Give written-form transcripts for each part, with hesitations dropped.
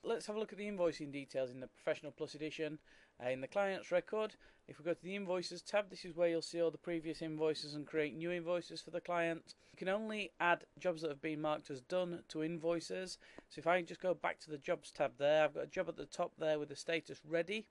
let's have a look at the invoicing details in the Professional Plus edition. In the client's record, if we go to the Invoices tab, this is where you'll see all the previous invoices and create new invoices for the client. You can only add jobs that have been marked as done to invoices. So if I just go back to the Jobs tab there, I've got a job at the top there with the status ready.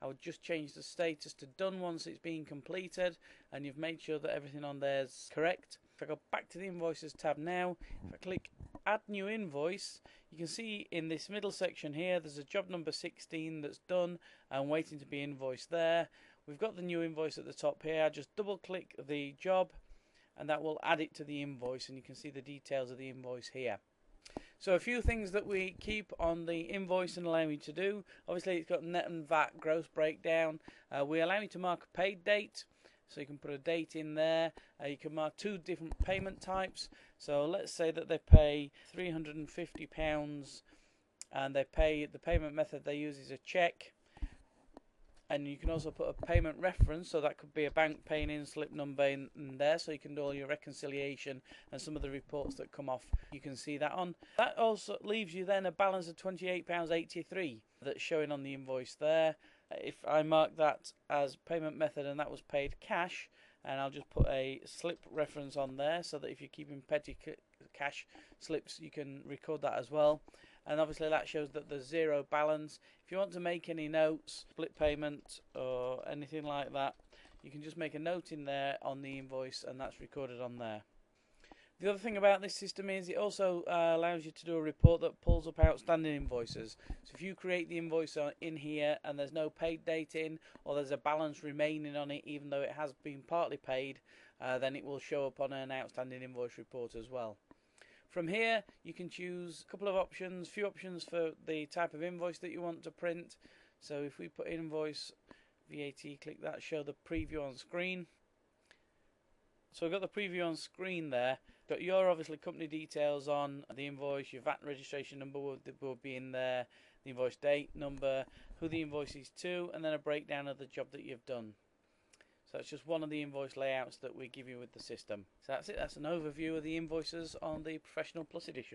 I would just change the status to done once it's been completed, and you've made sure that everything on there is correct. If I go back to the Invoices tab now, if I click Add New Invoice, you can see in this middle section here there's a job number 16 that's done and waiting to be invoiced there. We've got the new invoice at the top here. I just double click the job and that will add it to the invoice, and you can see the details of the invoice here. So a few things that we keep on the invoice and allow you to do. Obviously it's got net and VAT gross breakdown. We allow you to mark a paid date. So you can put a date in there. You can mark two different payment types. So let's say that they pay £350 and they pay, the payment method they use is a cheque. And you can also put a payment reference, so that could be a bank paying in slip number in there, so you can do all your reconciliation and some of the reports that come off. You can see that on. That also leaves you then a balance of £28.83 that's showing on the invoice there. If I mark that as payment method and that was paid cash, and I'll just put a slip reference on there so that if you're keeping petty cash slips you can record that as well. And obviously that shows that there's zero balance. If you want to make any notes, split payment or anything like that, you can just make a note in there on the invoice and that's recorded on there. The other thing about this system is it also allows you to do a report that pulls up outstanding invoices. So if you create the invoice in here and there's no paid date in, or there's a balance remaining on it even though it has been partly paid, then it will show up on an outstanding invoice report as well. From here you can choose a couple of options, few options for the type of invoice that you want to print. So if we put invoice VAT, click that, show the preview on screen. So we've got the preview on screen there. Got your obviously company details on the invoice, your VAT registration number will be in there, the invoice date, number, who the invoice is to, and then a breakdown of the job that you've done. So that's just one of the invoice layouts that we give you with the system. So that's it, that's an overview of the invoices on the Professional Plus edition.